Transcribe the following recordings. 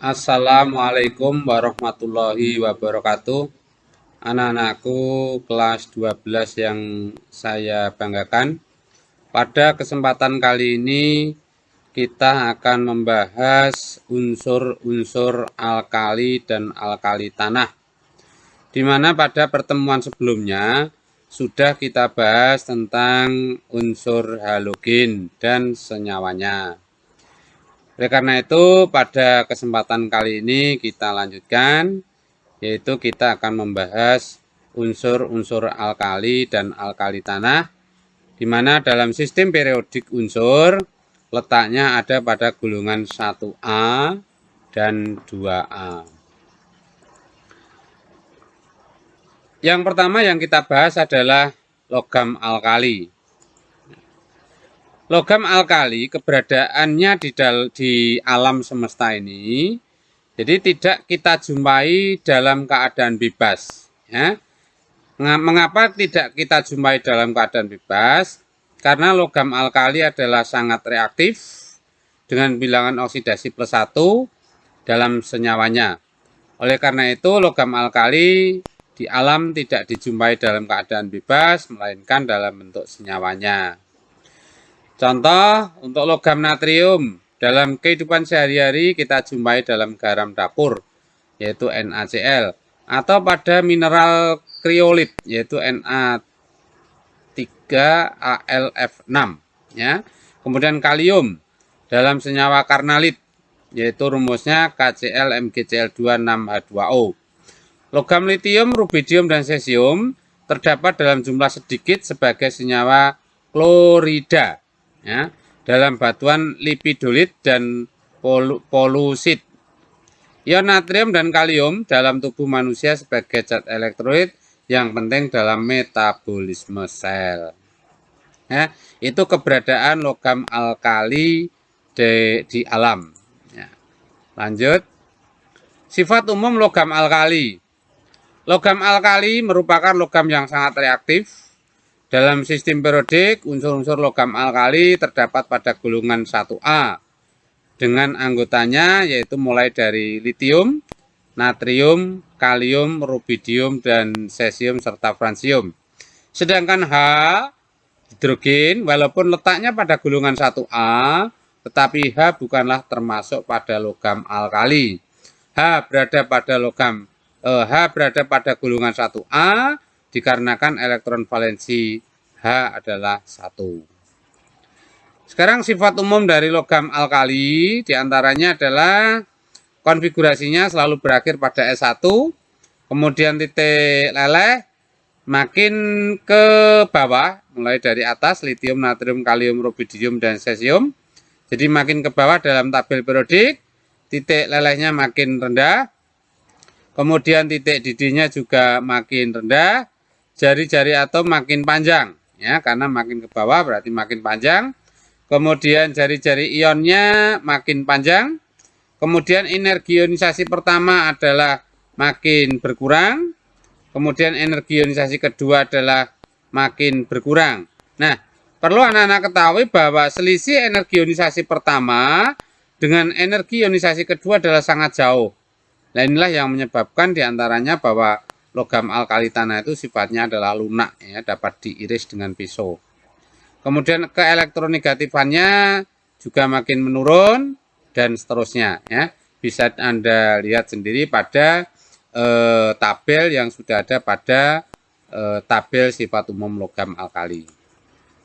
Assalamualaikum warahmatullahi wabarakatuh. Anak-anakku kelas 12 yang saya banggakan. Pada kesempatan kali ini kita akan membahas unsur-unsur alkali dan alkali tanah. Di mana pada pertemuan sebelumnya sudah kita bahas tentang unsur halogen dan senyawanya. Oleh karena itu, pada kesempatan kali ini kita lanjutkan, yaitu kita akan membahas unsur-unsur alkali dan alkali tanah, di mana dalam sistem periodik unsur, letaknya ada pada golongan 1A dan 2A. Yang pertama yang kita bahas adalah logam alkali. Logam alkali keberadaannya di alam semesta ini, jadi tidak kita jumpai dalam keadaan bebas. Ya. Mengapa tidak kita jumpai dalam keadaan bebas? Karena logam alkali adalah sangat reaktif dengan bilangan oksidasi +1 dalam senyawanya. Oleh karena itu logam alkali di alam tidak dijumpai dalam keadaan bebas, melainkan dalam bentuk senyawanya. Contoh untuk logam natrium dalam kehidupan sehari-hari kita jumpai dalam garam dapur yaitu NaCl atau pada mineral kriolit yaitu Na3AlF6 ya. Kemudian kalium dalam senyawa karnalit yaitu rumusnya KCl-MgCl2 6H2O. Logam litium, rubidium dan cesium terdapat dalam jumlah sedikit sebagai senyawa klorida ya, dalam batuan lipidolit dan polusit. Ion natrium dan kalium dalam tubuh manusia sebagai zat elektrolit yang penting dalam metabolisme sel. Ya, itu keberadaan logam alkali di alam. Ya. Lanjut. Sifat umum logam alkali. Logam alkali merupakan logam yang sangat reaktif. Dalam sistem periodik, unsur-unsur logam alkali terdapat pada golongan 1A dengan anggotanya yaitu mulai dari litium, natrium, kalium, rubidium, dan cesium serta fransium. Sedangkan H, hidrogen, walaupun letaknya pada golongan 1A, tetapi H bukanlah termasuk pada logam alkali. H berada pada golongan 1A dikarenakan elektron valensi H adalah 1. Sekarang sifat umum dari logam alkali diantaranya adalah konfigurasinya selalu berakhir pada S1, kemudian titik leleh makin ke bawah, mulai dari atas litium, natrium, kalium, rubidium, dan cesium. Jadi makin ke bawah dalam tabel periodik, titik lelehnya makin rendah, kemudian titik didihnya juga makin rendah, jari-jari atom makin panjang ya, karena makin ke bawah berarti makin panjang. Kemudian jari-jari ionnya makin panjang. Kemudian energi ionisasi pertama adalah makin berkurang. Kemudian energi ionisasi kedua adalah makin berkurang. Nah, perlu anak-anak ketahui bahwa selisih energi ionisasi pertama dengan energi ionisasi kedua adalah sangat jauh. Nah, inilah yang menyebabkan diantaranya bahwa logam alkali tanah itu sifatnya adalah lunak ya, dapat diiris dengan pisau. Kemudian keelektronegatifannya juga makin menurun dan seterusnya ya. Bisa Anda lihat sendiri pada tabel yang sudah ada pada tabel sifat umum logam alkali.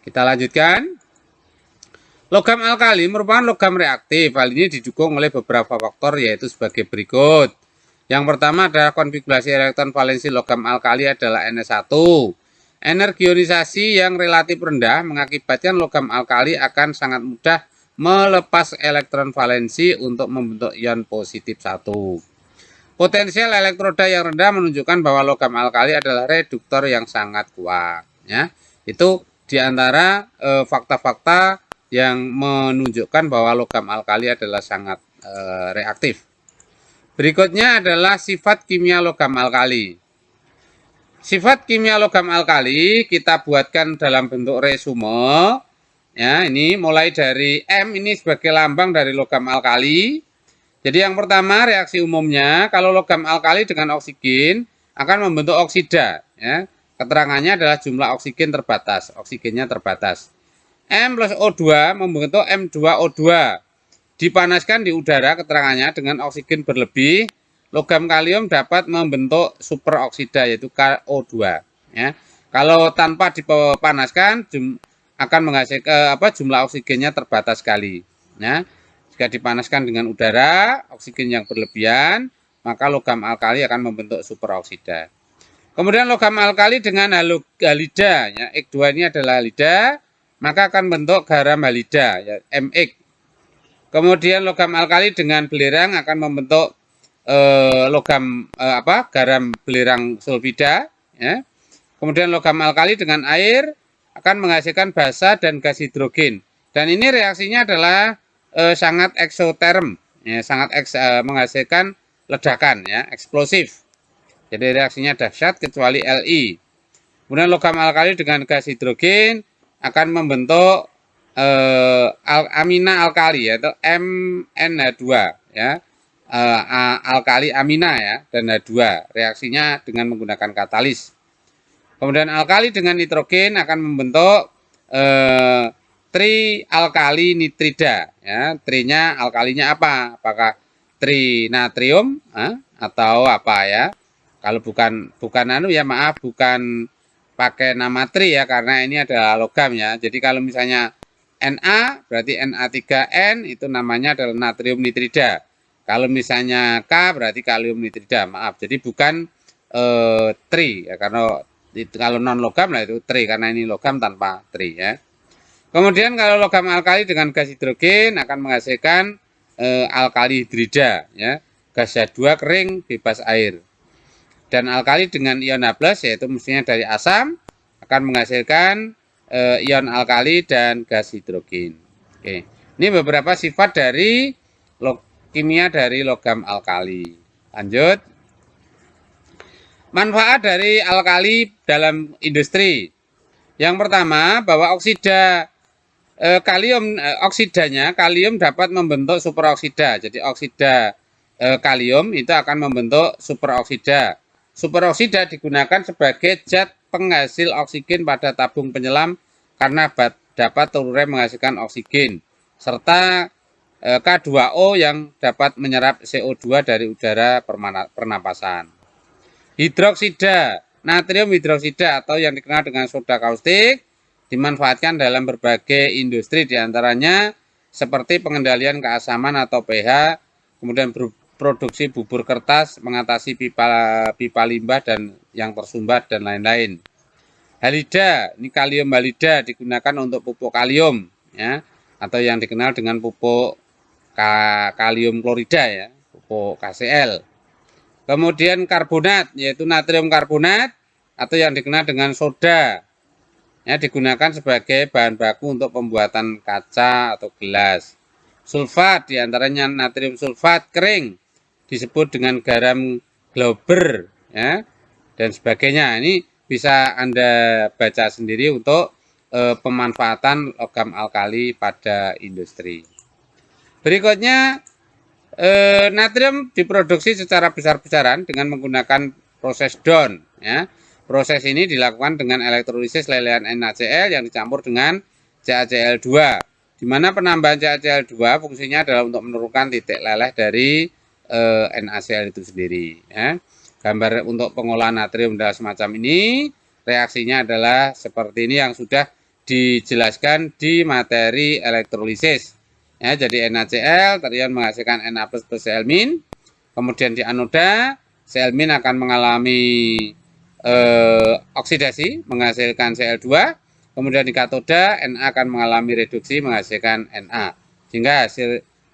Kita lanjutkan. Logam alkali merupakan logam reaktif. Hal ini didukung oleh beberapa faktor yaitu sebagai berikut. Yang pertama adalah konfigurasi elektron valensi logam alkali adalah Ns1. Energi ionisasi yang relatif rendah mengakibatkan logam alkali akan sangat mudah melepas elektron valensi untuk membentuk ion positif 1. Potensial elektroda yang rendah menunjukkan bahwa logam alkali adalah reduktor yang sangat kuat. Ya. Itu diantara fakta-fakta yang menunjukkan bahwa logam alkali adalah sangat reaktif. Berikutnya adalah sifat kimia logam alkali. Sifat kimia logam alkali kita buatkan dalam bentuk resume. Ya, ini mulai dari M ini sebagai lambang dari logam alkali. Jadi yang pertama reaksi umumnya kalau logam alkali dengan oksigen akan membentuk oksida. Ya. Keterangannya adalah jumlah oksigen terbatas, oksigennya terbatas. M plus O2 membentuk M2O2. Dipanaskan di udara keterangannya dengan oksigen berlebih, logam kalium dapat membentuk superoksida yaitu KO2. Ya. Kalau tanpa dipanaskan akan menghasilkan jumlah oksigennya terbatas sekali. Ya. Jika dipanaskan dengan udara, oksigen yang berlebihan, maka logam alkali akan membentuk superoksida. Kemudian logam alkali dengan halida, ya, X2 ini adalah halida, maka akan membentuk garam halida, ya, MX. Kemudian logam alkali dengan belerang akan membentuk garam belerang sulfida. Ya. Kemudian logam alkali dengan air akan menghasilkan basa dan gas hidrogen. Dan ini reaksinya adalah sangat eksoterm, ya, sangat menghasilkan ledakan, ya, eksplosif. Jadi reaksinya dahsyat kecuali Li. Kemudian logam alkali dengan gas hidrogen akan membentuk amina alkali yaitu MnH2, ya. Alkali amina, ya, dan H2. Reaksinya dengan menggunakan katalis. Kemudian alkali dengan nitrogen akan membentuk trialkali nitrida, ya. Trinya alkalinya apa? Apakah trinatrium atau apa, ya? Kalau bukan bukan pakai nama tri, ya, karena ini adalah logam, ya. Jadi kalau misalnya Na berarti Na3N itu namanya adalah natrium nitrida. Kalau misalnya K berarti kalium nitrida. Maaf, jadi bukan tri, ya, karena kalau non logam lah itu tri, karena ini logam tanpa tri, ya. Kemudian kalau logam alkali dengan gas hidrogen akan menghasilkan alkali hidrida, ya, gas H2 kering bebas air. Dan alkali dengan ion H+, yaitu mestinya dari asam, akan menghasilkan ion alkali dan gas hidrogen. Oke, ini beberapa sifat dari kimia dari logam alkali. Lanjut. Manfaat dari alkali dalam industri. Yang pertama, bahwa oksidanya kalium dapat membentuk superoksida. Jadi oksida kalium itu akan membentuk superoksida. Superoksida digunakan sebagai zat penghasil oksigen pada tabung penyelam karena dapat terurai menghasilkan oksigen. Serta K2O yang dapat menyerap CO2 dari udara pernapasan. Hidroksida, natrium hidroksida atau yang dikenal dengan soda kaustik dimanfaatkan dalam berbagai industri, diantaranya seperti pengendalian keasaman atau pH, kemudian produksi bubur kertas, mengatasi pipa limbah dan yang tersumbat dan lain-lain. Halida, ini kalium halida digunakan untuk pupuk kalium, ya, atau yang dikenal dengan pupuk kalium klorida, ya, pupuk KCl. Kemudian karbonat, yaitu natrium karbonat atau yang dikenal dengan soda, ya, digunakan sebagai bahan baku untuk pembuatan kaca atau gelas. Sulfat, diantaranya natrium sulfat kering, disebut dengan garam Glauber, ya, dan sebagainya. Ini bisa Anda baca sendiri untuk pemanfaatan logam alkali pada industri. Berikutnya, natrium diproduksi secara besar-besaran dengan menggunakan proses Down, ya. Proses ini dilakukan dengan elektrolisis lelehan NaCl yang dicampur dengan CaCl2, di mana penambahan CaCl2 fungsinya adalah untuk menurunkan titik leleh dari NaCl itu sendiri. Ya. Gambar untuk pengolahan natrium adalah semacam ini. Reaksinya adalah seperti ini yang sudah dijelaskan di materi elektrolisis. Ya, jadi NaCl tadian menghasilkan Na plus Cl-. Kemudian di anoda Cl- akan mengalami oksidasi menghasilkan Cl2, kemudian di katoda Na akan mengalami reduksi menghasilkan Na, sehingga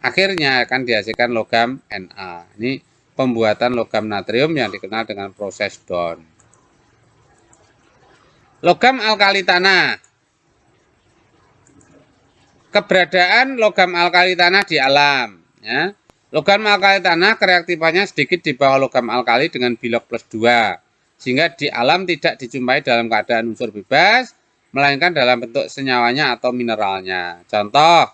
akhirnya akan dihasilkan logam Na. Ini pembuatan logam natrium yang dikenal dengan proses Down. Logam alkali tanah. Keberadaan logam alkali tanah di alam, ya. Logam alkali tanah kereaktifannya sedikit di bawah logam alkali dengan bilog plus 2. Sehingga di alam tidak dijumpai dalam keadaan unsur bebas, melainkan dalam bentuk senyawanya atau mineralnya. Contoh,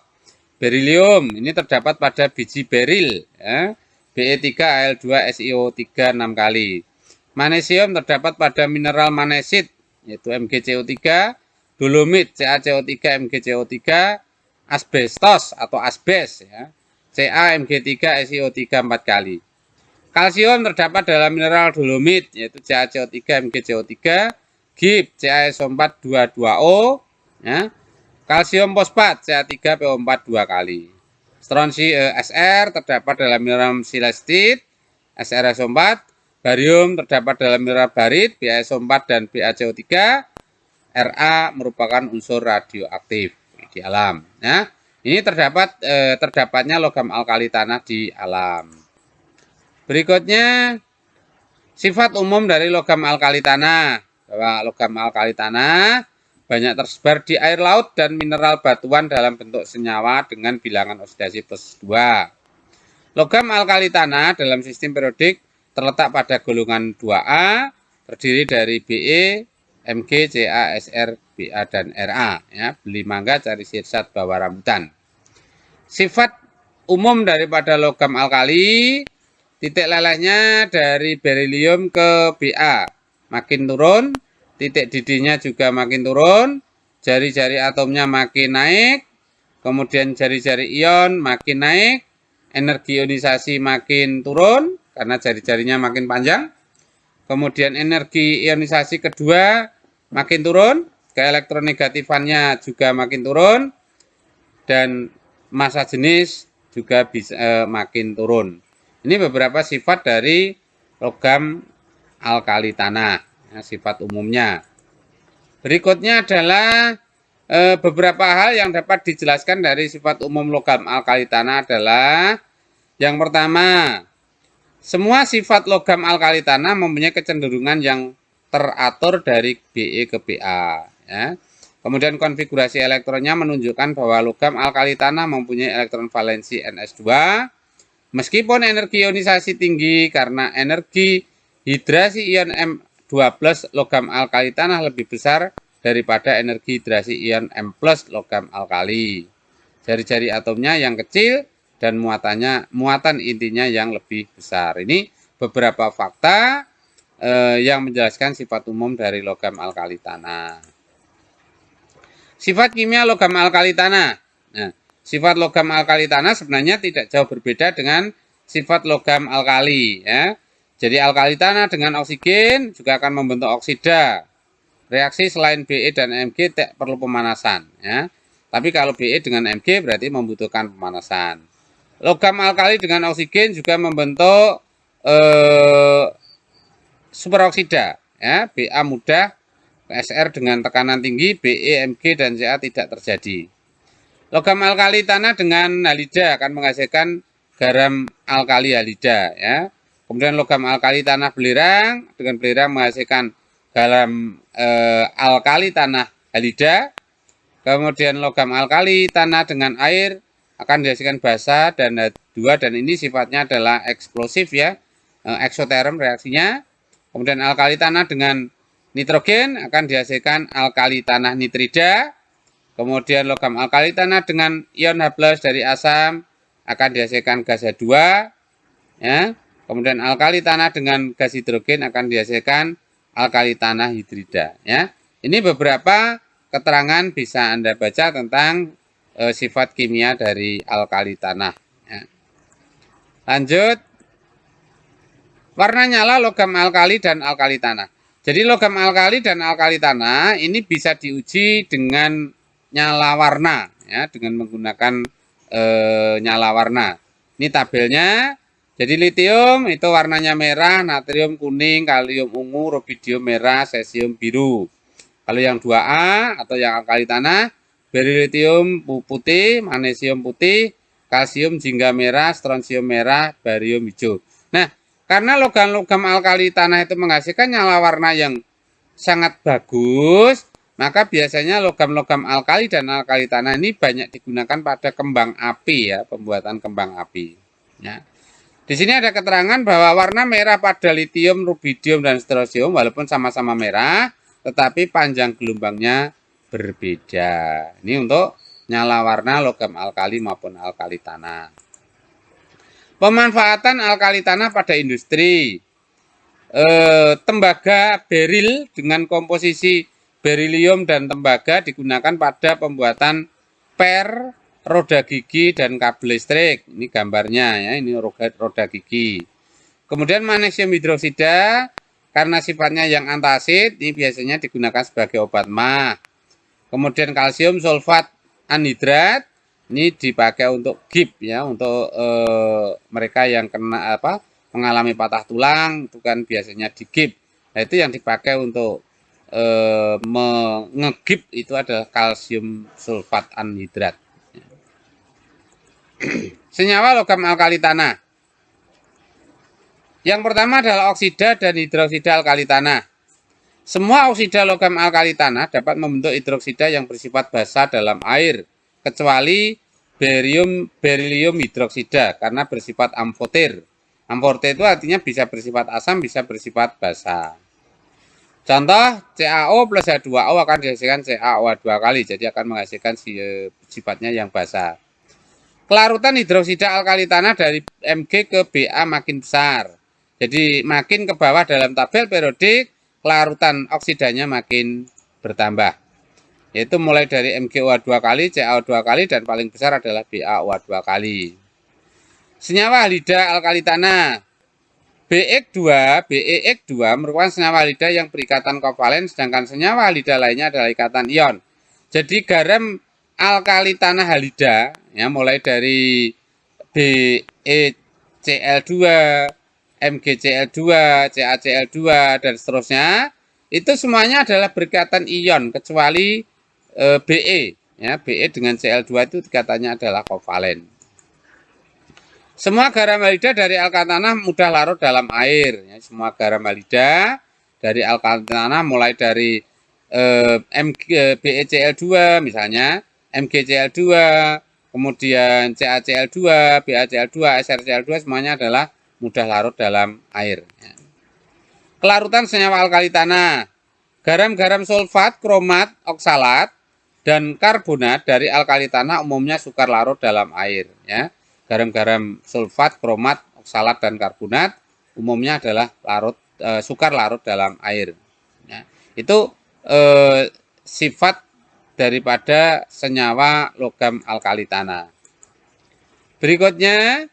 Berilium ini terdapat pada biji beril, ya. Be3Al2SiO3 6 kali. Manesium terdapat pada mineral manesit, yaitu MgCO3, dolomit CaCO3 MgCO3, asbestos atau asbes, ya, CaMg3SiO3 4 kali. Kalsium terdapat dalam mineral dolomit, yaitu CaCO3 MgCO3, Gib CaSO4 22O, ya. Kalsium fosfat Ca3PO4 2 kali. Sr terdapat dalam mineral silestit SrSO4. Barium terdapat dalam mineral barit BaSO4 dan BaCO3. Ra merupakan unsur radioaktif di alam. Nah, ini terdapatnya logam alkali tanah di alam. Berikutnya sifat umum dari logam alkali tanah. Bahwa logam alkali tanah banyak tersebar di air laut dan mineral batuan dalam bentuk senyawa dengan bilangan oksidasi +2. Logam alkali tanah dalam sistem periodik terletak pada golongan 2A, terdiri dari Be, Mg, Ca, Sr, Ba, dan Ra. Ya, beli mangga, cari sirsat, bawa rambutan. Sifat umum daripada logam alkali, titik lelehnya dari berilium ke Ba makin turun, titik didihnya juga makin turun, jari-jari atomnya makin naik, kemudian jari-jari ion makin naik, energi ionisasi makin turun, karena jari-jarinya makin panjang. Kemudian energi ionisasi kedua makin turun, keelektronegatifannya juga makin turun, dan massa jenis juga bisa makin turun. Ini beberapa sifat dari logam alkali tanah, ya, sifat umumnya. Berikutnya adalah beberapa hal yang dapat dijelaskan dari sifat umum logam alkali tanah adalah yang pertama, semua sifat logam alkali tanah mempunyai kecenderungan yang teratur dari Be ke Ba. Ya. Kemudian konfigurasi elektronnya menunjukkan bahwa logam alkali tanah mempunyai elektron valensi Ns2. Meskipun energi ionisasi tinggi karena energi hidrasi ion M2+, logam alkali tanah lebih besar daripada energi hidrasi ion M+ logam alkali. Jari-jari atomnya yang kecil dan muatan intinya yang lebih besar. Ini beberapa fakta yang menjelaskan sifat umum dari logam alkali tanah. Sifat kimia logam alkali tanah. Nah, sifat logam alkali tanah sebenarnya tidak jauh berbeda dengan sifat logam alkali. Ya. Jadi alkali tanah dengan oksigen juga akan membentuk oksida. Reaksi selain Be dan Mg perlu pemanasan. Ya. Tapi kalau Be dengan Mg berarti membutuhkan pemanasan. Logam alkali dengan oksigen juga membentuk superoksida. Ya. Ba mudah, Sr dengan tekanan tinggi, Be, Mg, dan Ca tidak terjadi. Logam alkali tanah dengan halida akan menghasilkan garam alkali halida. Ya. Kemudian logam alkali tanah belerang dengan belerang menghasilkan garam alkali tanah halida. Kemudian logam alkali tanah dengan air akan dihasilkan basa dan H2, dan ini sifatnya adalah eksplosif, ya, eksoterm reaksinya. Kemudian alkali tanah dengan nitrogen akan dihasilkan alkali tanah nitrida. Kemudian logam alkali tanah dengan ion H+ dari asam akan dihasilkan gas H2. Ya. Kemudian alkali tanah dengan gas hidrogen akan dihasilkan alkali tanah hidrida. Ya. Ini beberapa keterangan bisa Anda baca tentang sifat kimia dari alkali tanah. Ya. Lanjut, warna nyala logam alkali dan alkali tanah. Jadi logam alkali dan alkali tanah ini bisa diuji dengan nyala warna, ya, dengan menggunakan nyala warna. Ini tabelnya. Jadi litium itu warnanya merah, natrium kuning, kalium ungu, rubidium merah, cesium biru. Kalau yang 2A atau yang alkali tanah, berilitium putih, manesium putih, kalsium jingga merah, stronsium merah, barium hijau. Nah, karena logam-logam alkali tanah itu menghasilkan nyala warna yang sangat bagus, maka biasanya logam-logam alkali dan alkali tanah ini banyak digunakan pada kembang api, ya, pembuatan kembang api. Ya. Di sini ada keterangan bahwa warna merah pada litium, rubidium, dan stronsium walaupun sama-sama merah, tetapi panjang gelombangnya berbeda. Ini untuk nyala warna logam alkali maupun alkali tanah. Pemanfaatan alkali tanah pada industri. Tembaga beril dengan komposisi berilium dan tembaga digunakan pada pembuatan per, roda gigi, dan kabel listrik. Ini gambarnya ya, ini roda gigi. Kemudian magnesium hidroksida karena sifatnya yang antasid, ini biasanya digunakan sebagai obat mah. Kemudian kalsium sulfat anhidrat ini dipakai untuk GIP ya, untuk mereka yang kena mengalami patah tulang, itu kan biasanya di GIP. Nah, itu yang dipakai untuk mengegip itu adalah kalsium sulfat anhidrat. Senyawa logam alkali tanah. Yang pertama adalah oksida dan hidroksida alkali tanah. Semua oksida logam alkali tanah dapat membentuk hidroksida yang bersifat basa dalam air, kecuali berilium hidroksida karena bersifat amfoter. Amfoter itu artinya bisa bersifat asam, bisa bersifat basa. Contoh, CaO plus H2O akan dihasilkan CaO2 kali, jadi akan menghasilkan sifatnya yang basa. Kelarutan hidroksida alkali tanah dari Mg ke Ba makin besar. Jadi makin ke bawah dalam tabel periodik, kelarutan oksidanya makin bertambah. Yaitu mulai dari MgO2 kali, CaO2 kali, dan paling besar adalah BaO2 kali. Senyawa halida alkali tanah. BeX2 merupakan senyawa halida yang berikatan kovalen, sedangkan senyawa halida lainnya adalah ikatan ion. Jadi garam alkali tanah halida, ya, mulai dari BeCl2, MgCl2, CaCl2, dan seterusnya, itu semuanya adalah berikatan ion, kecuali Be. Ya, Be dengan Cl2 itu ikatannya adalah kovalen. Semua garam halida dari alkali tanah mudah larut dalam air. Ya, semua garam halida dari alkali tanah mulai dari BeCl2 misalnya, MgCl2, kemudian CaCl2, BaCl2, SrCl2 semuanya adalah mudah larut dalam air. Ya. Kelarutan senyawa alkali tanah. Garam-garam sulfat, kromat, oksalat, dan karbonat dari alkali tanah umumnya sukar larut dalam air. Ya. Garam-garam sulfat, kromat, oksalat, dan karbonat umumnya adalah sukar larut dalam air. Ya. Itu sifat daripada senyawa logam alkali tanah. Berikutnya,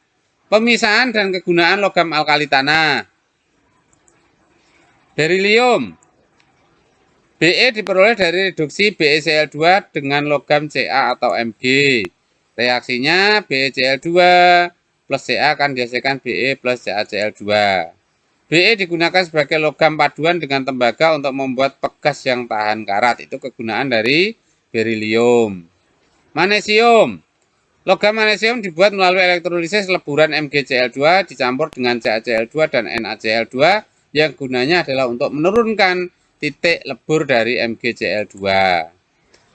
pemisahan dan kegunaan logam alkali tanah. Berilium. Be diperoleh dari reduksi BeCl2 dengan logam Ca atau Mg. Reaksinya BeCl2 plus Ca akan dihasilkan Be plus CaCl2. Be digunakan sebagai logam paduan dengan tembaga untuk membuat pegas yang tahan karat. Itu kegunaan dari berilium. Manesium. Logam manesium dibuat melalui elektrolisis leburan MgCl2 dicampur dengan CaCl2 dan NaCl2 yang gunanya adalah untuk menurunkan titik lebur dari MgCl2.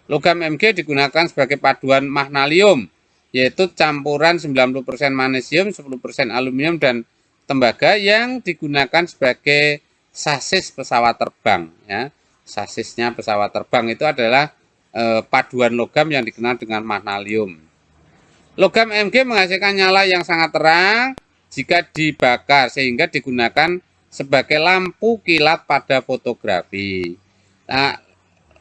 Logam Mg digunakan sebagai paduan magnesium, yaitu campuran 90% manesium, 10% aluminium, dan tembaga yang digunakan sebagai sasis pesawat terbang. Ya. Sasisnya pesawat terbang itu adalah paduan logam yang dikenal dengan magnesium. Logam Mg menghasilkan nyala yang sangat terang jika dibakar, sehingga digunakan sebagai lampu kilat pada fotografi. Nah,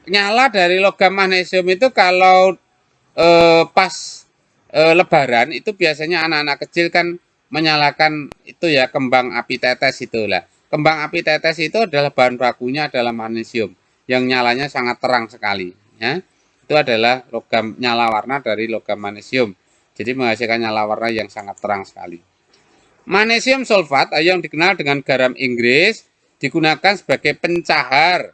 nyala dari logam magnesium itu kalau pas lebaran itu biasanya anak-anak kecil kan menyalakan itu ya, kembang api tetes itulah. Kembang api tetes itu adalah bahan bakunya adalah magnesium yang nyalanya sangat terang sekali. Ya. Itu adalah logam nyala warna dari logam magnesium. Jadi menghasilkan nyala warna yang sangat terang sekali. Magnesium sulfat yang dikenal dengan garam Inggris digunakan sebagai pencahar.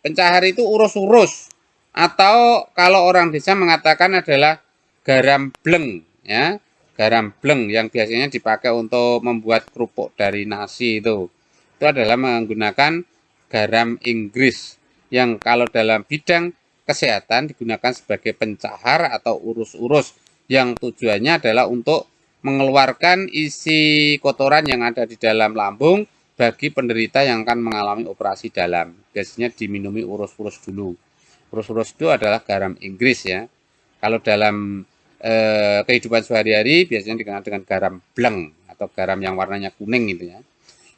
Pencahar itu urus-urus, atau kalau orang desa mengatakan adalah garam bleng, ya. Garam bleng yang biasanya dipakai untuk membuat kerupuk dari nasi itu. Itu adalah menggunakan garam Inggris yang kalau dalam bidang kesehatan digunakan sebagai pencahar atau urus-urus yang tujuannya adalah untuk mengeluarkan isi kotoran yang ada di dalam lambung bagi penderita yang akan mengalami operasi dalam. Biasanya diminumi urus-urus dulu. Urus-urus itu adalah garam Inggris ya. Kalau dalam kehidupan sehari-hari biasanya dikenal dengan garam bleng atau garam yang warnanya kuning gitu ya.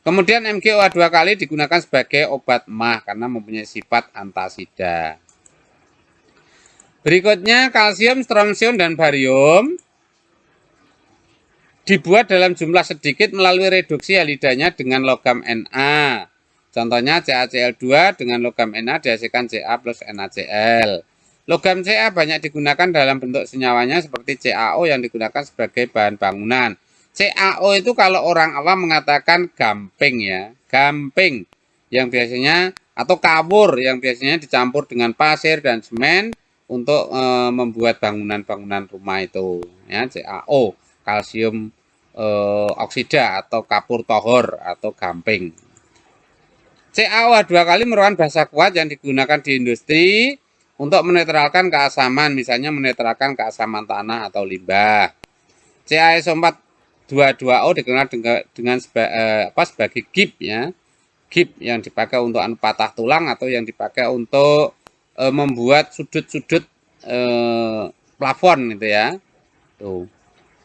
Kemudian MgOH 2 kali digunakan sebagai obat MAH karena mempunyai sifat antasida. Berikutnya kalsium, strontium, dan barium dibuat dalam jumlah sedikit melalui reduksi halidanya dengan logam Na. Contohnya CaCl2 dengan logam Na dihasilkan Ca plus NaCl. Logam Ca banyak digunakan dalam bentuk senyawanya seperti CaO yang digunakan sebagai bahan bangunan. CaO itu kalau orang awam mengatakan gamping ya, gamping yang biasanya atau kawur yang biasanya dicampur dengan pasir dan semen untuk membuat bangunan-bangunan rumah itu ya, CaO, kalsium oksida atau kapur tohor atau gamping. CaOH 2 kali merupakan basa kuat yang digunakan di industri untuk menetralkan keasaman, misalnya menetralkan keasaman tanah atau limbah. CaSO4 22O dikenal dengan sebagai GIP ya. GIP yang dipakai untuk patah tulang atau yang dipakai untuk membuat sudut-sudut plafon gitu ya. Tuh.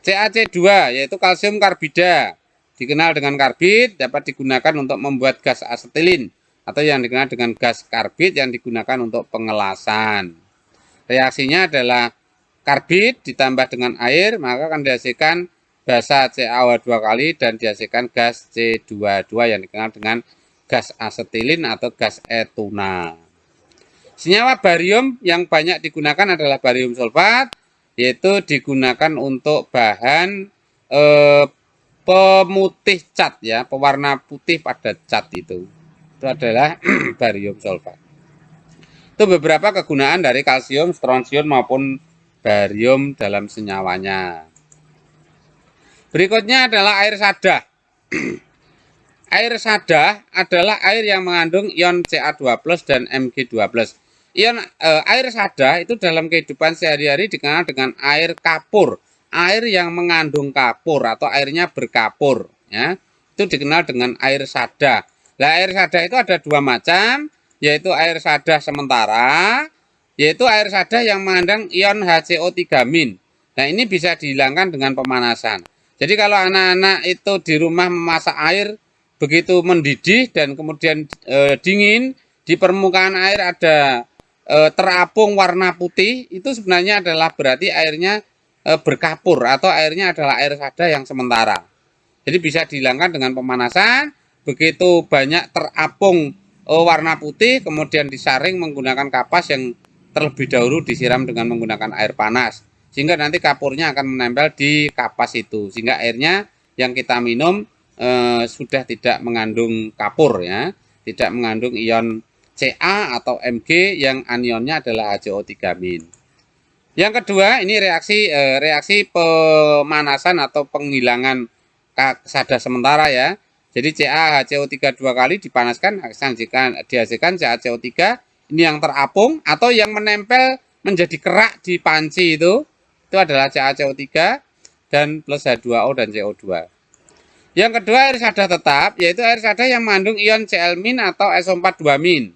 CaC2 yaitu kalsium karbida. Dikenal dengan karbid, dapat digunakan untuk membuat gas asetilin atau yang dikenal dengan gas karbid yang digunakan untuk pengelasan. Reaksinya adalah karbid ditambah dengan air, maka akan dihasilkan basa CaOH 2 kali dan dihasilkan gas C22 yang dikenal dengan gas asetilin atau gas etuna. Senyawa barium yang banyak digunakan adalah barium sulfat, yaitu digunakan untuk bahan pemutih cat ya, pewarna putih pada cat itu adalah barium sulfat. Itu beberapa kegunaan dari kalsium, strontium maupun barium dalam senyawanya. Berikutnya adalah air sadah. Air sadah adalah air yang mengandung ion Ca2+ dan Mg2+. Air sadah itu dalam kehidupan sehari-hari dikenal dengan air kapur. Air yang mengandung kapur atau airnya berkapur ya. Itu dikenal dengan air sadah. Nah, air sadah itu ada dua macam, yaitu air sadah sementara, yaitu air sadah yang mengandung ion HCO3-. Nah, ini bisa dihilangkan dengan pemanasan. Jadi kalau anak-anak itu di rumah memasak air begitu mendidih dan kemudian dingin, di permukaan air ada terapung warna putih, itu sebenarnya adalah berarti airnya berkapur atau airnya adalah air sadah yang sementara. Jadi bisa dihilangkan dengan pemanasan, begitu banyak terapung warna putih, kemudian disaring menggunakan kapas yang terlebih dahulu disiram dengan menggunakan air panas. Sehingga nanti kapurnya akan menempel di kapas itu. Sehingga airnya yang kita minum sudah tidak mengandung kapur ya. Tidak mengandung ion Ca atau Mg yang anionnya adalah HCO3-. Yang kedua, ini reaksi pemanasan atau penghilangan sadah sementara ya. Jadi CaHCO3 2 kali dipanaskan dihasilkan CaCO3 ini yang terapung atau yang menempel menjadi kerak di panci itu adalah CaCO3 dan plus H2O dan CO2. Yang kedua air sadah tetap, yaitu air sadah yang mengandung ion Cl- atau SO4 2-.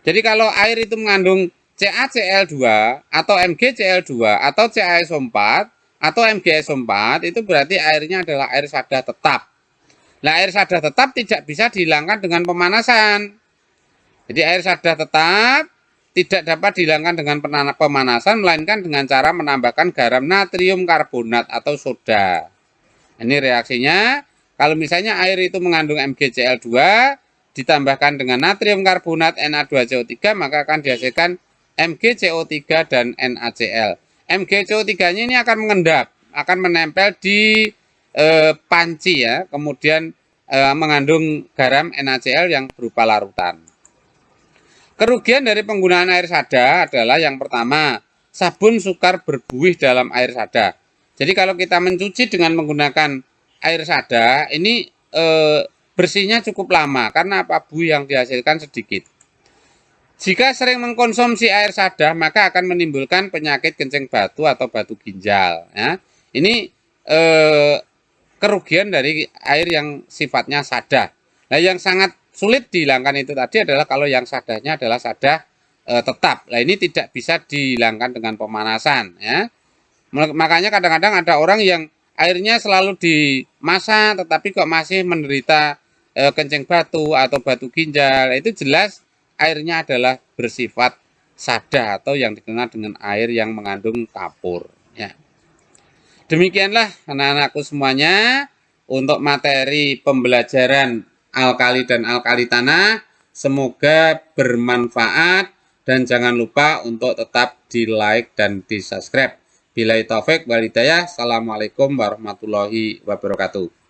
Jadi kalau air itu mengandung CaCl2 atau MgCl2 atau CaSO4 atau MgSO4 itu berarti airnya adalah air sadah tetap. Nah, air sadah tetap tidak bisa dihilangkan dengan pemanasan. Jadi air sadah tetap tidak dapat dihilangkan dengan pemanasan melainkan dengan cara menambahkan garam natrium karbonat atau soda. Ini reaksinya, kalau misalnya air itu mengandung MgCl2 ditambahkan dengan natrium karbonat Na2CO3 maka akan dihasilkan MgCO3 dan NaCl. MgCO3-nya ini akan mengendap, akan menempel di panci ya, kemudian mengandung garam NaCl yang berupa larutan. Kerugian dari penggunaan air sadah adalah yang pertama, sabun sukar berbuih dalam air sadah. Jadi kalau kita mencuci dengan menggunakan air sadah, ini bersihnya cukup lama karena apa? Buih yang dihasilkan sedikit. Jika sering mengkonsumsi air sadah, maka akan menimbulkan penyakit kencing batu atau batu ginjal. Ya. Ini kerugian dari air yang sifatnya sadah. Nah, yang sangat sulit dihilangkan itu tadi adalah kalau yang sadahnya adalah sadah tetap. Nah, ini tidak bisa dihilangkan dengan pemanasan ya. Makanya kadang-kadang ada orang yang airnya selalu dimasak tetapi kok masih menderita kencing batu atau batu ginjal. Itu jelas airnya adalah bersifat sada atau yang dikenal dengan air yang mengandung kapur ya. Demikianlah anak-anakku semuanya untuk materi pembelajaran alkali dan alkali tanah. Semoga bermanfaat dan jangan lupa untuk tetap di like dan di subscribe. Billahi taufik wal hidayah. Assalamualaikum warahmatullahi wabarakatuh.